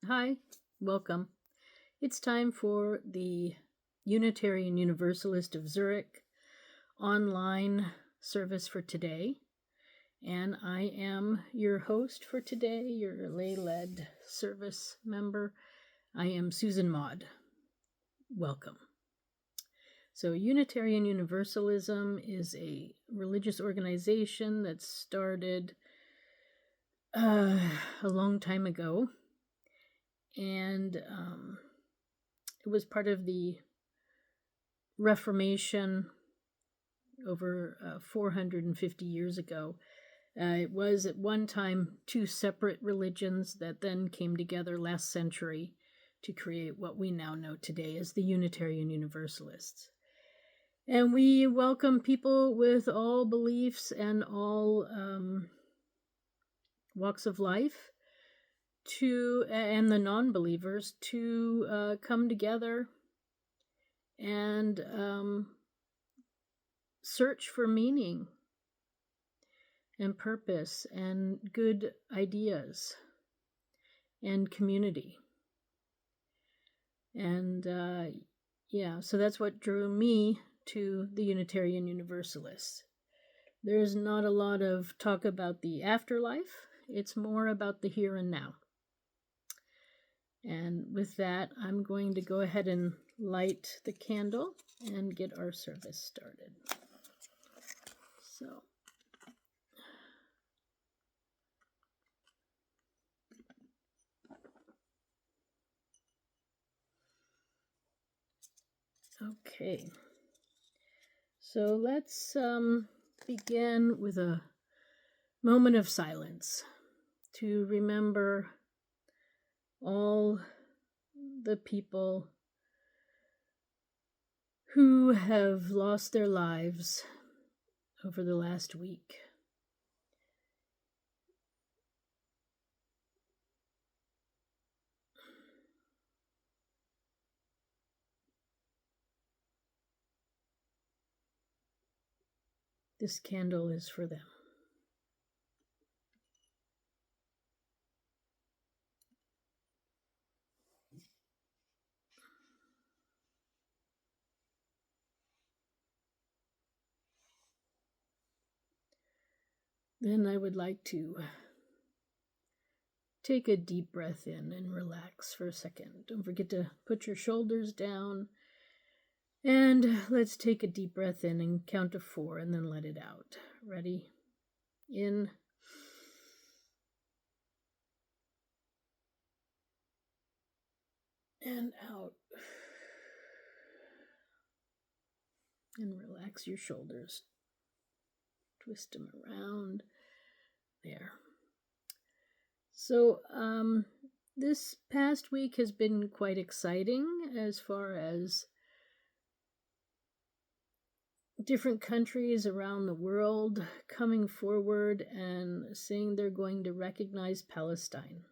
Hi, welcome. It's time for the Unitarian Universalist of Zurich online service for today. And I am your host for today, your lay-led service member. I am Susan Maude. Welcome. So Unitarian Universalism is a religious organization that started a long time ago. And it was part of the Reformation over 450 years ago. It was at one time two separate religions that then came together last century to create what we now know today as the Unitarian Universalists. And we welcome people with all beliefs and all walks of life and the non-believers to come together and search for meaning and purpose and good ideas and community. And so that's what drew me to the Unitarian Universalists. There's not a lot of talk about the afterlife. It's more about the here and now. And with that, I'm going to go ahead and light the candle and get our service started. So, okay. So let's begin with a moment of silence to remember all the people who have lost their lives over the last week. This candle is for them. Then I would like to take a deep breath in and relax for a second. Don't forget to put your shoulders down. And let's take a deep breath in and count to 4 and then let it out. Ready? In. And out. And relax your shoulders. Twist them around. There. So, this past week has been quite exciting as far as different countries around the world coming forward and saying they're going to recognize Palestine.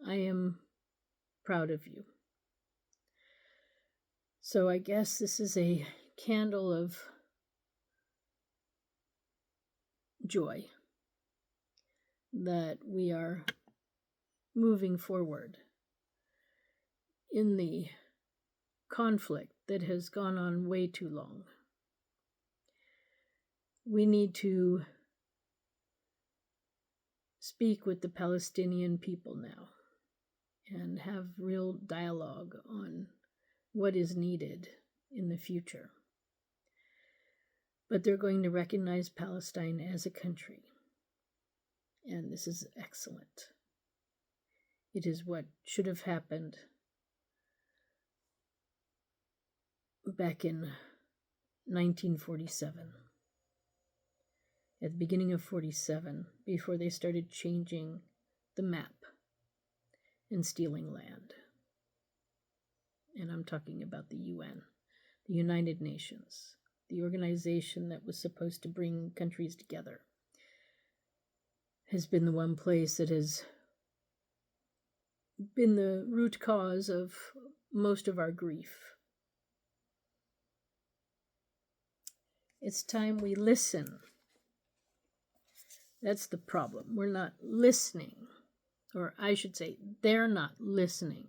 I am proud of you. So I guess this is a candle of joy that we are moving forward in the conflict that has gone on way too long. We need to speak with the Palestinian people now and have real dialogue on what is needed in the future. But they're going to recognize Palestine as a country. And this is excellent. It is what should have happened back in 1947. At the beginning of 47, before they started changing the map and stealing land. And I'm talking about the UN, the United Nations, the organization that was supposed to bring countries together, has been the one place that has been the root cause of most of our grief. It's time we listen. That's the problem. We're not listening. or I should say, they're not listening.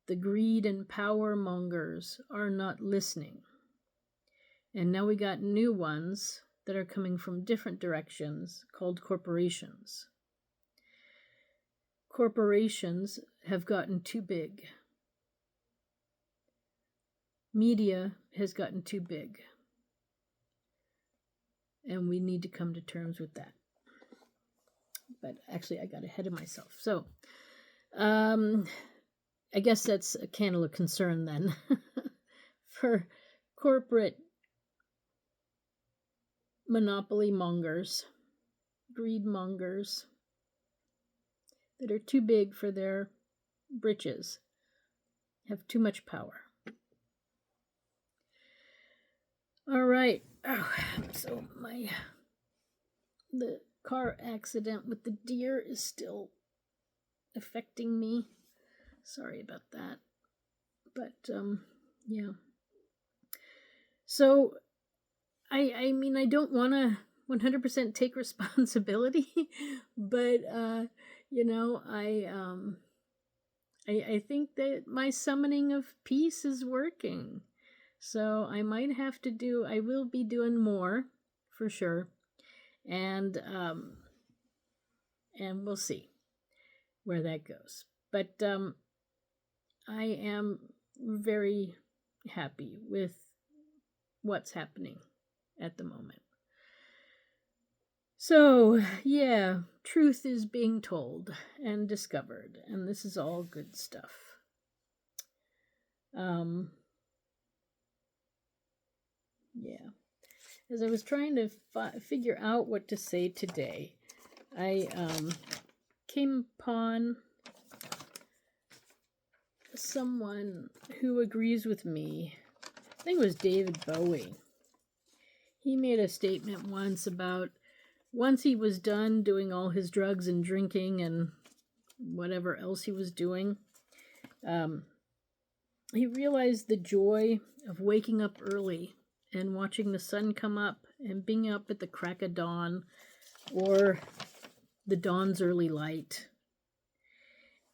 The greed and power mongers are not listening. And now we got new ones that are coming from different directions called corporations. Corporations have gotten too big. Media has gotten too big. And we need to come to terms with that. But actually, I got ahead of myself. So, I guess that's a candle of concern then for corporate monopoly mongers, greed mongers that are too big for their britches, have too much power. All right. Oh, so the car accident with the deer is still affecting me. Sorry about that. But, yeah. So, I mean, I don't want to 100% take responsibility, but, you know, I think that my summoning of peace is working. So I will be doing more, for sure. And we'll see where that goes. But, I am very happy with what's happening at the moment. So, yeah, truth is being told and discovered, and this is all good stuff. Yeah. As I was trying to figure out what to say today, I came upon someone who agrees with me. I think it was David Bowie. He made a statement once about once he was done doing all his drugs and drinking and whatever else he was doing, he realized the joy of waking up early and watching the sun come up and being up at the crack of dawn or the dawn's early light.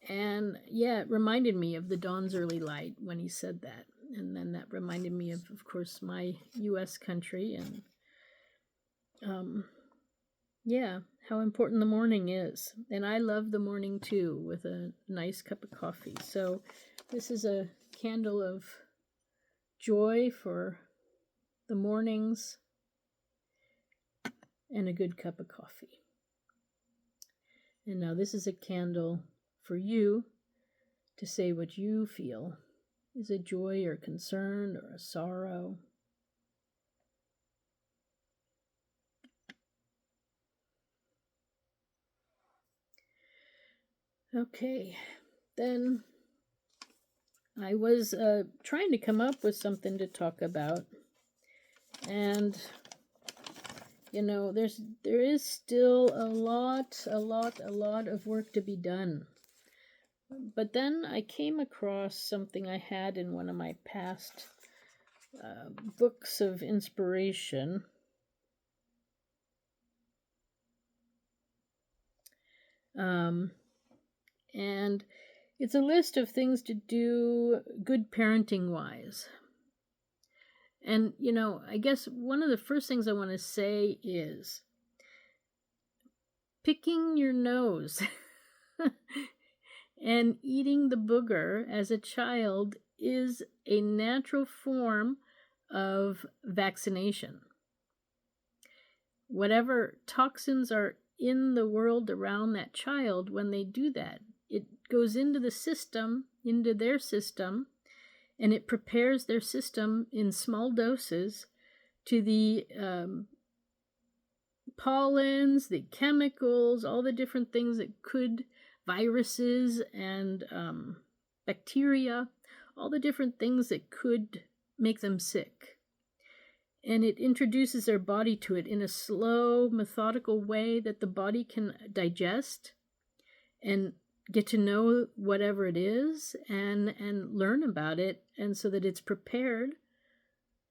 And yeah, it reminded me of the dawn's early light when he said that. And then that reminded me of course, my U.S. country and, yeah, how important the morning is. And I love the morning too, with a nice cup of coffee. So this is a candle of joy for the mornings and a good cup of coffee. And now this is a candle for you to say what you feel is a joy or concern or a sorrow. Okay, then I was trying to come up with something to talk about, and you know, there is still a lot of work to be done. But then I came across something I had in one of my past books of inspiration. And it's a list of things to do good parenting wise. And, you know, I guess one of the first things I want to say is picking your nose and eating the booger as a child is a natural form of vaccination. Whatever toxins are in the world around that child, when they do that, it goes into the system, into their system, and it prepares their system in small doses to the pollens, the chemicals, all the different things that could, viruses and bacteria, all the different things that could make them sick. And it introduces their body to it in a slow, methodical way that the body can digest and get to know whatever it is and learn about it, and so that it's prepared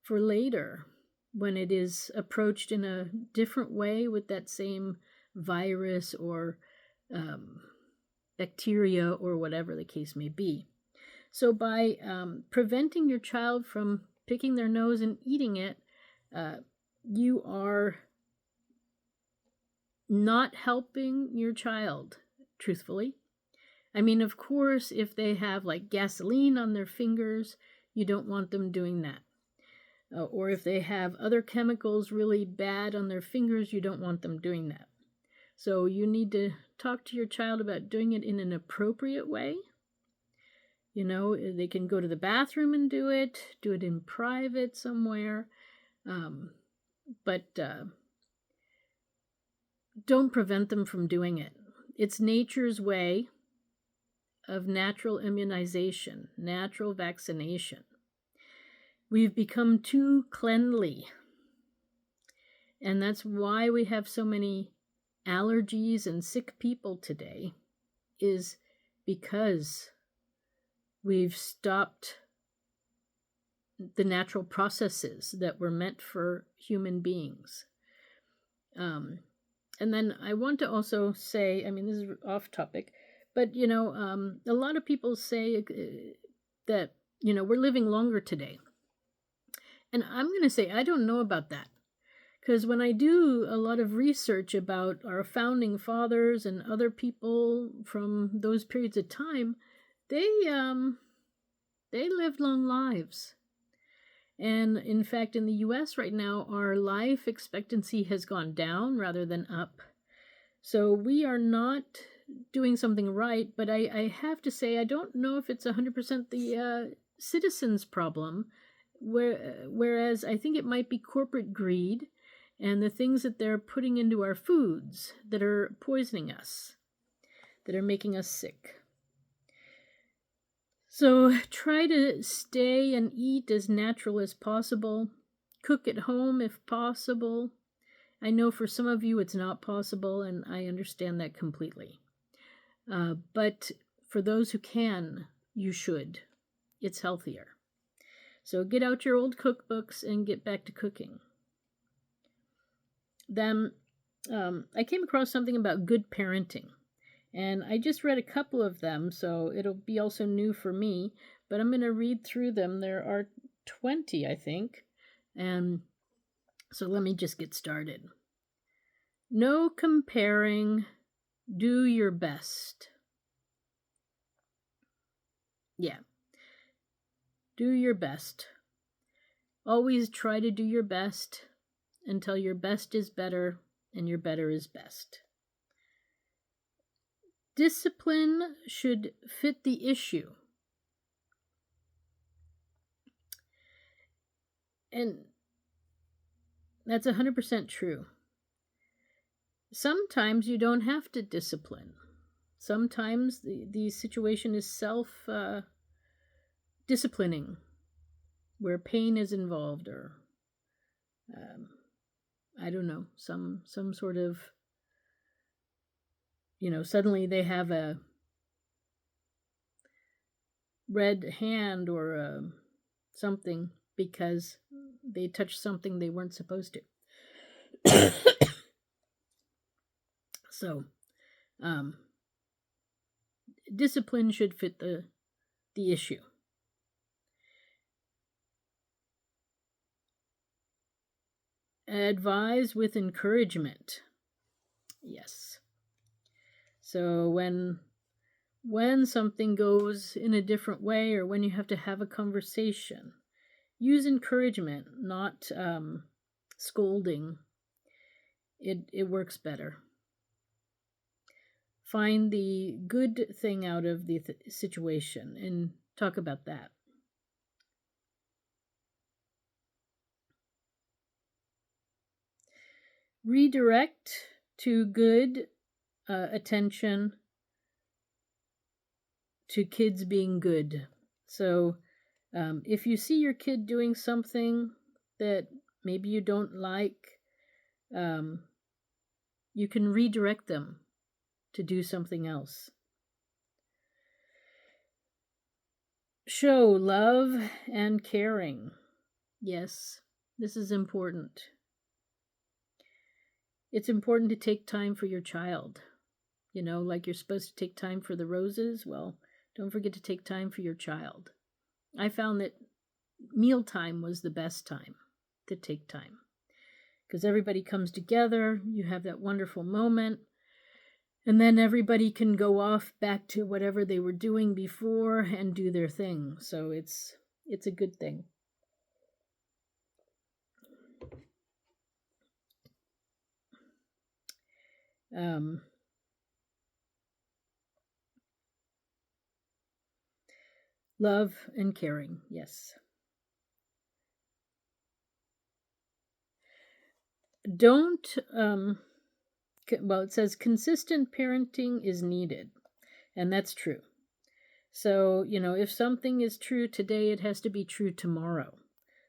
for later when it is approached in a different way with that same virus or bacteria or whatever the case may be. So by preventing your child from picking their nose and eating it, you are not helping your child, truthfully. I mean, of course, if they have like gasoline on their fingers, you don't want them doing that. Or if they have other chemicals really bad on their fingers, you don't want them doing that. So you need to talk to your child about doing it in an appropriate way. You know, they can go to the bathroom and do it in private somewhere. But don't prevent them from doing it. It's nature's way of natural immunization, natural vaccination. We've become too cleanly. And that's why we have so many allergies and sick people today, is because we've stopped the natural processes that were meant for human beings. And then I want to also say, I mean, this is off topic, but, you know, a lot of people say that, you know, we're living longer today. And I'm going to say, I don't know about that. Because when I do a lot of research about our founding fathers and other people from those periods of time, they lived long lives. And in fact, in the US right now, our life expectancy has gone down rather than up. So we are not doing something right, but I have to say, I don't know if it's 100% the citizens' problem, whereas I think it might be corporate greed and the things that they're putting into our foods that are poisoning us, that are making us sick. So try to stay and eat as natural as possible. Cook at home if possible. I know for some of you it's not possible, and I understand that completely. But for those who can, you should. It's healthier. So get out your old cookbooks and get back to cooking. Then I came across something about good parenting. And I just read a couple of them, so it'll be also new for me. But I'm going to read through them. There are 20, I think. And so let me just get started. No comparing. Do your best. Yeah. Do your best. Always try to do your best until your best is better and your better is best. Discipline should fit the issue. And that's 100% true. Sometimes you don't have to discipline. Sometimes the situation is self-disciplining, where pain is involved, or I don't know, some sort of, you know, suddenly they have a red hand or something because they touched something they weren't supposed to. So, discipline should fit the issue. Advise with encouragement. Yes. So when something goes in a different way, or when you have to have a conversation, use encouragement, not scolding. It works better. Find the good thing out of the situation and talk about that. Redirect to good attention to kids being good. So if you see your kid doing something that maybe you don't like, you can redirect them to do something else. Show love and caring. Yes, this is important. It's important to take time for your child. Like you're supposed to take time for the roses. Well, don't forget to take time for your child. I found that mealtime was the best time to take time because everybody comes together. You have that wonderful moment. And then everybody can go off back to whatever they were doing before and do their thing. So it's a good thing. Love and caring, yes. Don't, it says consistent parenting is needed, and that's true. So, if something is true today, it has to be true tomorrow.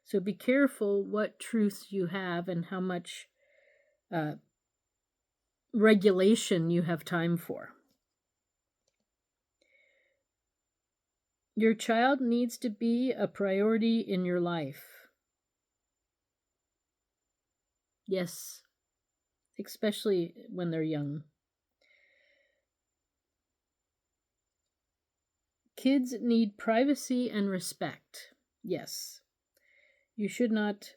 So be careful what truths you have and how much regulation you have time for. Your child needs to be a priority in your life. Yes, especially when they're young. Kids need privacy and respect. Yes. You should not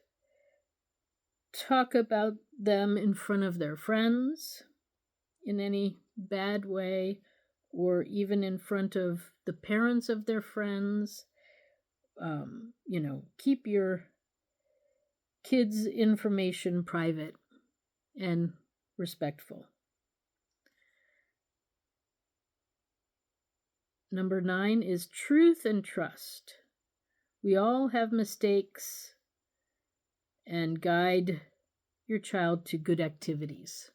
talk about them in front of their friends in any bad way, or even in front of the parents of their friends. Keep your kids' information private and respectful. Number 9 is truth and trust. We all have mistakes, and guide your child to good activities.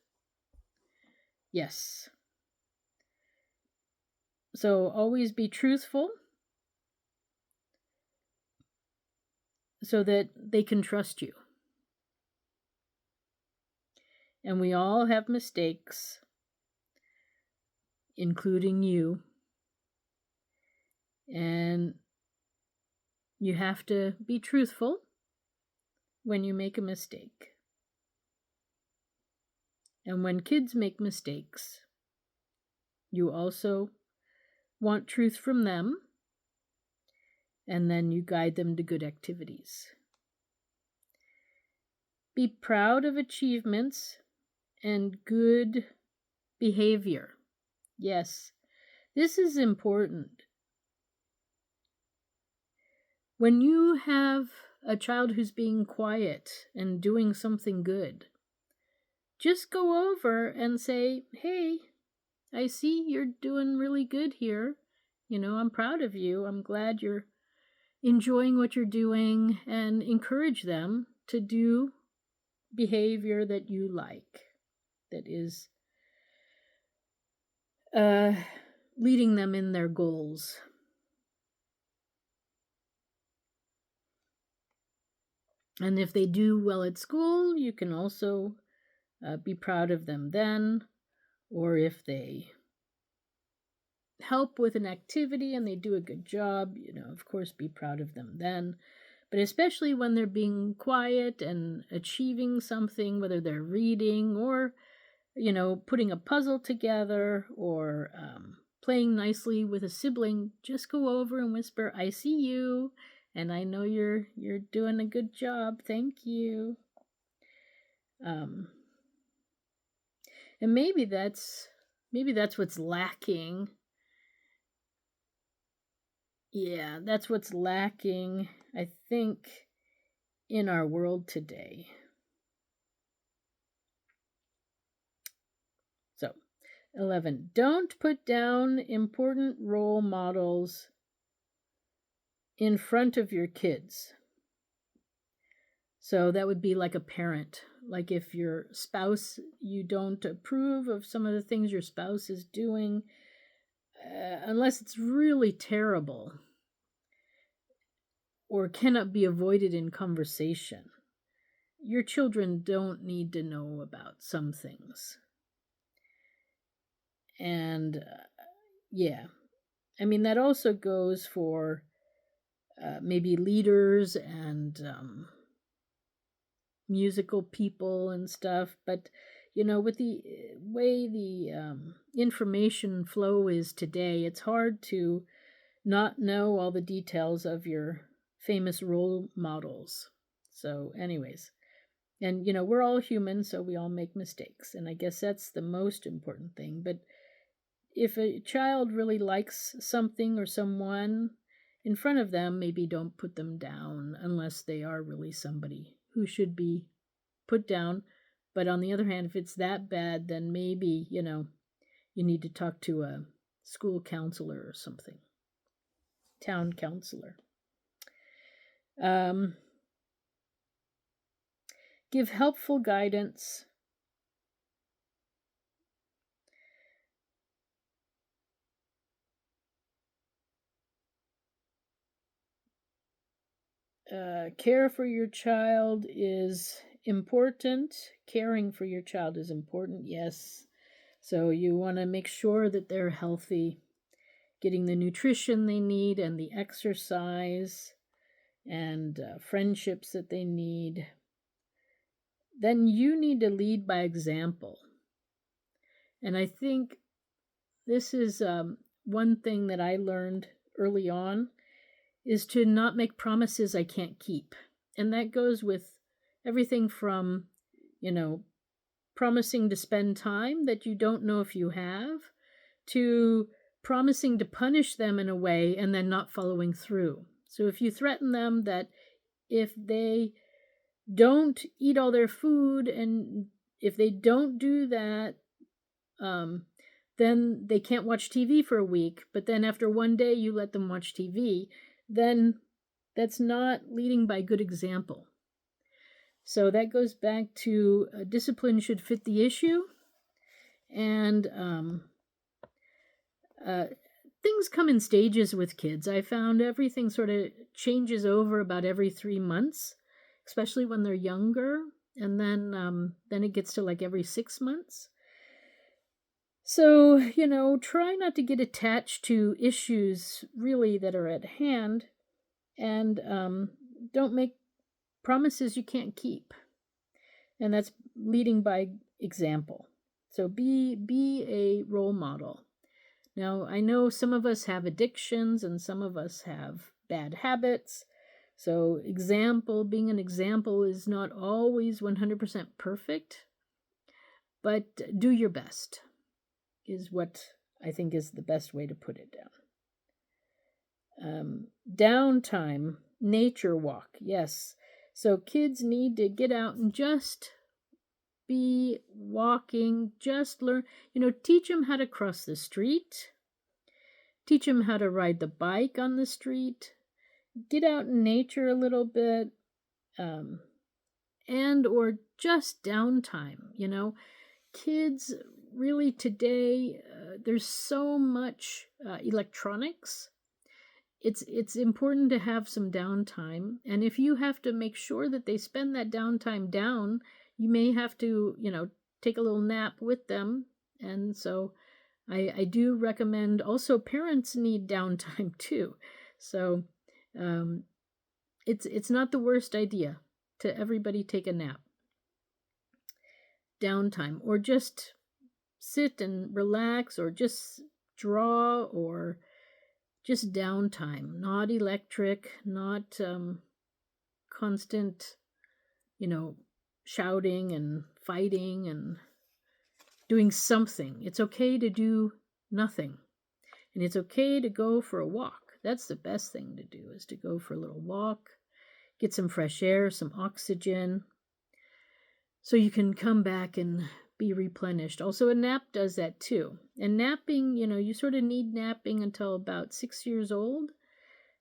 Yes. So always be truthful so that they can trust you. And we all have mistakes, including you. And you have to be truthful when you make a mistake. And when kids make mistakes, you also want truth from them, and then you guide them to good activities. Be proud of achievements and good behavior. Yes, this is important. When you have a child who's being quiet and doing something good, just go over and say, hey, I see you're doing really good here. I'm proud of you. I'm glad you're enjoying what you're doing, and encourage them to do behavior that you like, that is leading them in their goals. And if they do well at school, you can also be proud of them then. Or if they help with an activity and they do a good job, of course, be proud of them then. But especially when they're being quiet and achieving something, whether they're reading or, putting a puzzle together or playing nicely with a sibling, just go over and whisper, I see you, and I know you're doing a good job. Thank you. And maybe that's what's lacking. Yeah, that's what's lacking, I think, in our world today. So, 11, don't put down important role models in front of your kids. So that would be like a parent. Like if your spouse, you don't approve of some of the things your spouse is doing, unless it's really terrible or cannot be avoided in conversation. Your children don't need to know about some things. And that also goes for maybe leaders and musical people and stuff. But with the way the information flow is today, it's hard to not know all the details of your famous role models. So, anyways, and we're all human, so we all make mistakes. And I guess that's the most important thing. But if a child really likes something or someone in front of them, maybe don't put them down unless they are really somebody who should be put down. But on the other hand, if it's that bad, then maybe, you need to talk to a school counselor or something, town counselor. Give helpful guidance. Care for your child is important. Caring for your child is important, yes. So you want to make sure that they're healthy, getting the nutrition they need and the exercise and friendships that they need. Then you need to lead by example. And I think this is one thing that I learned early on, is to not make promises I can't keep. And that goes with everything from, promising to spend time that you don't know if you have, to promising to punish them in a way and then not following through. So if you threaten them that if they don't eat all their food and if they don't do that, then they can't watch TV for a week, but then after one day you let them watch TV, then that's not leading by good example. So that goes back to discipline should fit the issue. And things come in stages with kids. I found everything sort of changes over about every 3 months, especially when they're younger. And then it gets to like every 6 months. So, try not to get attached to issues really that are at hand, and don't make promises you can't keep. And that's leading by example. So be a role model. Now, I know some of us have addictions and some of us have bad habits. So being an example is not always 100% perfect, but do your best is what I think is the best way to put it down. Downtime, nature walk, yes. So kids need to get out and just be walking, just learn, teach them how to cross the street, teach them how to ride the bike on the street, get out in nature a little bit, and or just downtime. Kids really today, there's so much electronics. It's important to have some downtime, and if you have to make sure that they spend that downtime down, you may have to take a little nap with them. And so I do recommend, also parents need downtime too. So it's not the worst idea to everybody take a nap. Downtime, or just sit and relax, or just draw, or just downtime, not electric, not constant, shouting and fighting and doing something. It's okay to do nothing. And it's okay to go for a walk. That's the best thing to do, is to go for a little walk, get some fresh air, some oxygen, so you can come back and be replenished. Also, a nap does that too. And napping, you sort of need napping until about 6 years old.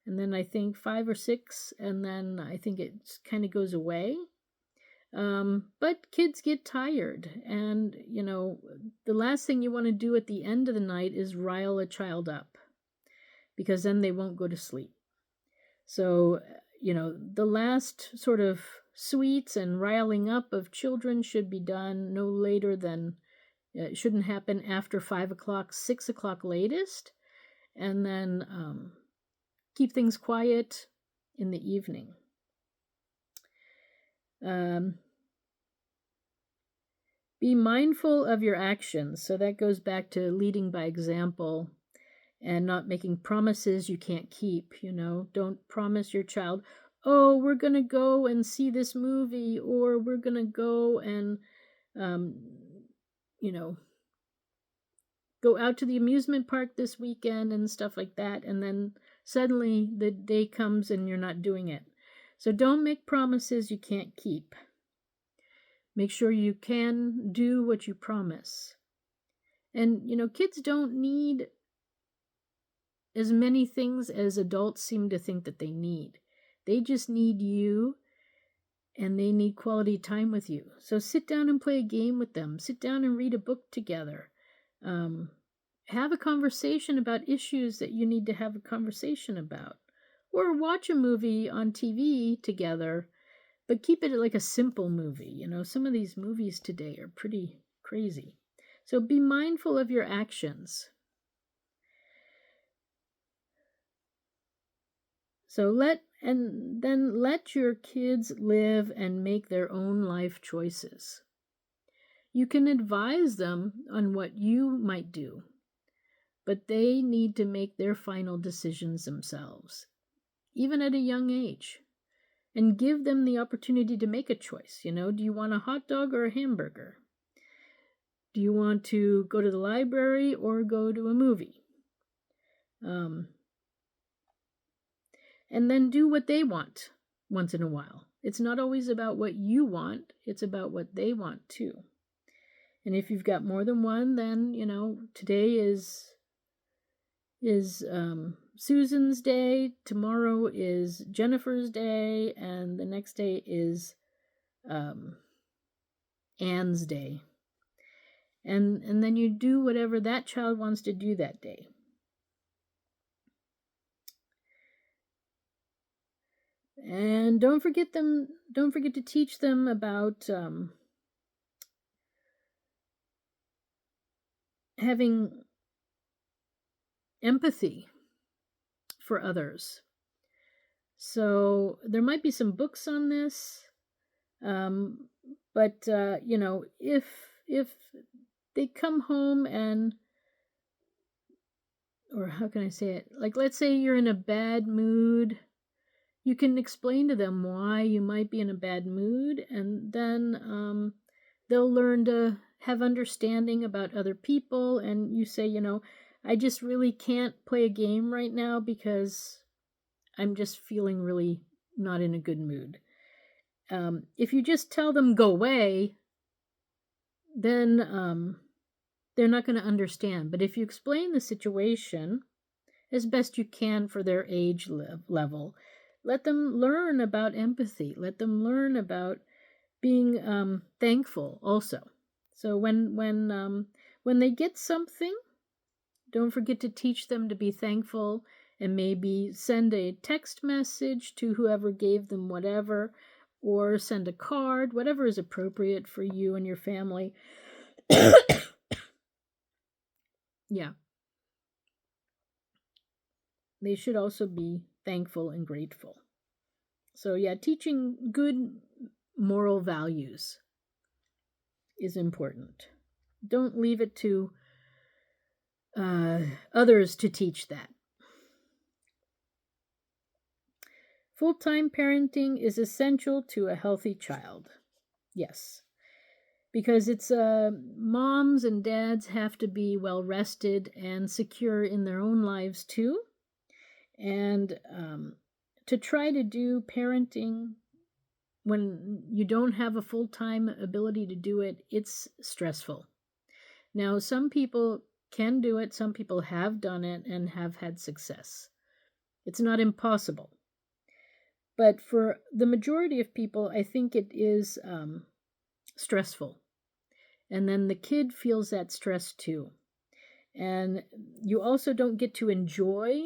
And then I think 5 or 6, and then I think it kind of goes away. But kids get tired, and the last thing you want to do at the end of the night is rile a child up, because then they won't go to sleep. So the last sort of sweets and riling up of children should be done no later than, it shouldn't happen after 5 o'clock, 6 o'clock latest, and then keep things quiet in the evening. Be mindful of your actions. So that goes back to leading by example and not making promises you can't keep. Don't promise your child, oh, we're going to go and see this movie, or we're going to go and, go out to the amusement park this weekend and stuff like that. And then suddenly the day comes and you're not doing it. So don't make promises you can't keep. Make sure you can do what you promise. And, kids don't need as many things as adults seem to think that they need. They just need you, and they need quality time with you. So sit down and play a game with them. Sit down and read a book together. Have a conversation about issues that you need to have a conversation about. Or watch a movie on TV together, but keep it like a simple movie. Some of these movies today are pretty crazy. So be mindful of your actions. So let your kids live and make their own life choices. You can advise them on what you might do, but they need to make their final decisions themselves, even at a young age, and give them the opportunity to make a choice. Do you want a hot dog or a hamburger? Do you want to go to the library or go to a movie? And then do what they want once in a while. It's not always about what you want, it's about what they want too. And if you've got more than one, then, today is Susan's day, tomorrow is Jennifer's day, and the next day is Anne's day. And then you do whatever that child wants to do that day. And don't forget to teach them about having empathy for others. So there might be some books on this, but if they come home and, or how can I say it? Like, let's say you're in a bad mood. You can explain to them why you might be in a bad mood, and then they'll learn to have understanding about other people. And you say, I just really can't play a game right now because I'm just feeling really not in a good mood. If you just tell them go away, then they're not going to understand. But if you explain the situation as best you can for their age level, let them learn about empathy. Let them learn about being thankful also. So when they get something, don't forget to teach them to be thankful, and maybe send a text message to whoever gave them whatever, or send a card, whatever is appropriate for you and your family. Yeah. They should also be thankful and grateful. So yeah, teaching good moral values is important. Don't leave it to others to teach that. Full-time parenting is essential to a healthy child. Yes. Because it's moms and dads have to be well rested and secure in their own lives too. And to try to do parenting when you don't have a full-time ability to do it, it's stressful. Now, some people can do it. Some people have done it and have had success. It's not impossible. But for the majority of people, I think it is stressful. And then the kid feels that stress too. And you also don't get to enjoy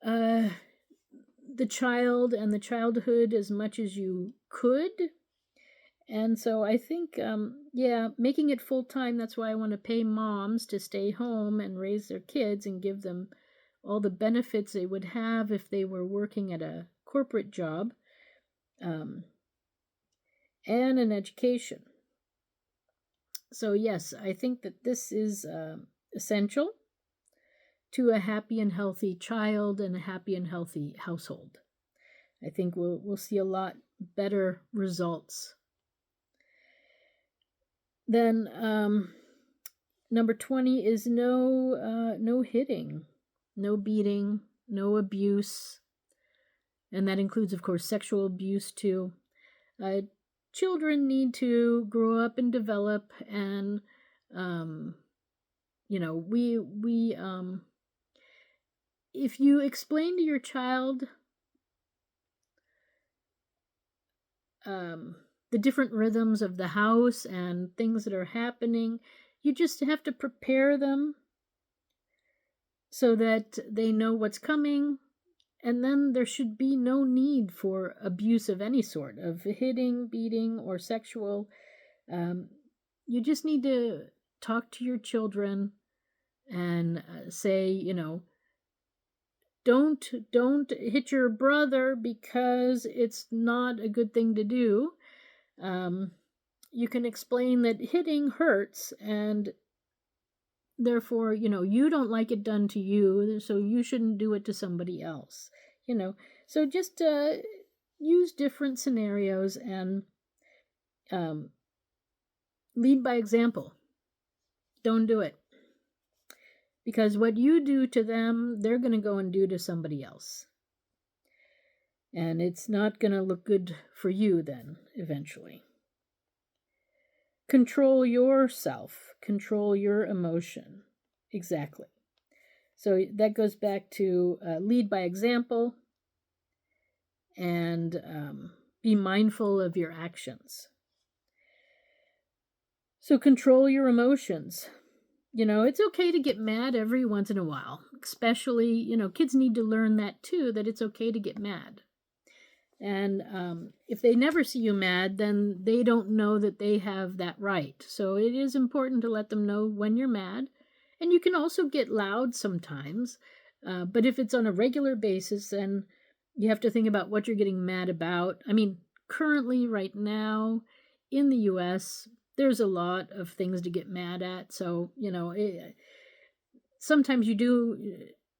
the child and the childhood as much as you could. And so I think, making it full-time, that's why I want to pay moms to stay home and raise their kids and give them all the benefits they would have if they were working at a corporate job, and an education. So yes, I think that this is essential to a happy and healthy child and a happy and healthy household. I think we'll see a lot better results. Then number 20 is no hitting, no beating, no abuse, and that includes, of course, sexual abuse too. Children need to grow up and develop, and we if you explain to your child the different rhythms of the house and things that are happening, you just have to prepare them so that they know what's coming, and then there should be no need for abuse of any sort, of hitting, beating, or sexual. You just need to talk to your children and say, don't hit your brother because it's not a good thing to do. You can explain that hitting hurts, and therefore, you don't like it done to you, so you shouldn't do it to somebody else. So just use different scenarios and lead by example. Don't do it. Because what you do to them, they're going to go and do to somebody else. And it's not going to look good for you then, eventually. Control yourself. Control your emotion. Exactly. So that goes back to lead by example and be mindful of your actions. So control your emotions. It's okay to get mad every once in a while, especially, kids need to learn that too, that it's okay to get mad. And if they never see you mad, then they don't know that they have that right. So it is important to let them know when you're mad. And you can also get loud sometimes. But if it's on a regular basis, then you have to think about what you're getting mad about. I mean, currently, right now, in the U.S., there's a lot of things to get mad at. So, sometimes you do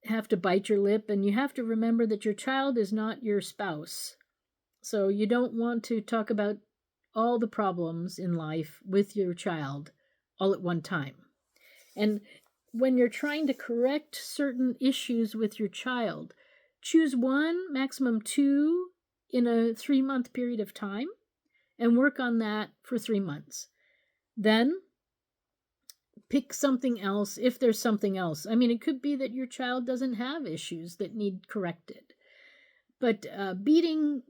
have to bite your lip, and you have to remember that your child is not your spouse. So you don't want to talk about all the problems in life with your child all at one time. And when you're trying to correct certain issues with your child, choose 1, maximum 2 in a 3-month period of time and work on that for 3 months. Then pick something else if there's something else. I mean, it could be that your child doesn't have issues that need corrected. But beating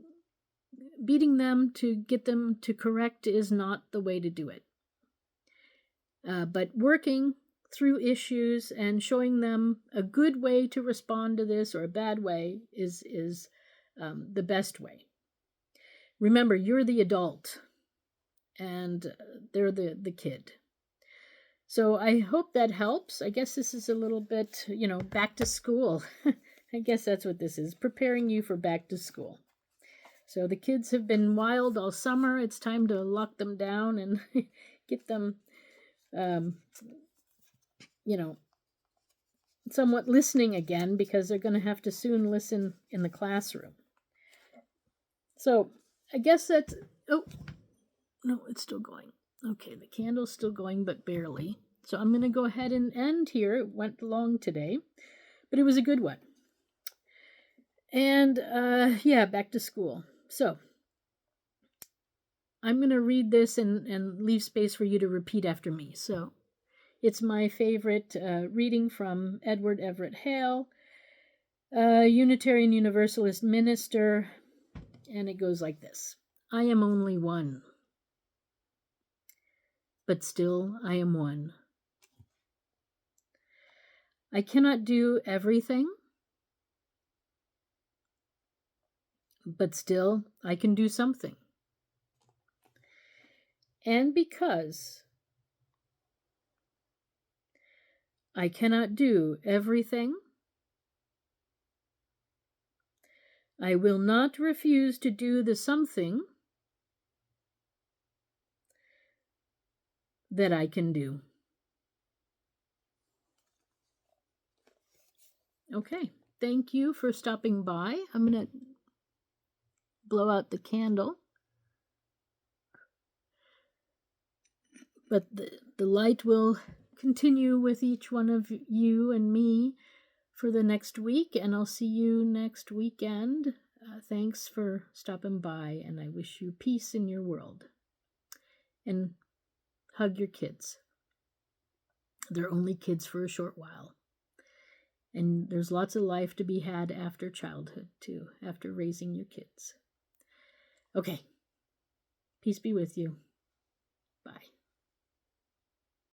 them to get them to correct is not the way to do it. But working through issues and showing them a good way to respond to this or a bad way is the best way. Remember, you're the adult and they're the kid. So I hope that helps. I guess this is a little bit, back to school. I guess that's what this is, preparing you for back to school. So the kids have been wild all summer. It's time to lock them down and get them, somewhat listening again, because they're going to have to soon listen in the classroom. So I guess that's, oh, no, it's still going. Okay, the candle's still going, but barely. So I'm going to go ahead and end here. It went long today, but it was a good one. And back to school. So I'm going to read this and leave space for you to repeat after me. So it's my favorite reading from Edward Everett Hale, Unitarian Universalist minister, and it goes like this. I am only one, but still I am one. I cannot do everything, but still I can do something. And because I cannot do everything, I will not refuse to do the something that I can do. Okay, thank you for stopping by. I'm going to blow out the candle. But the light will continue with each one of you and me for the next week, and I'll see you next weekend. Thanks for stopping by, and I wish you peace in your world. And hug your kids. They're only kids for a short while. And there's lots of life to be had after childhood, too, after raising your kids. Okay. Peace be with you. Bye.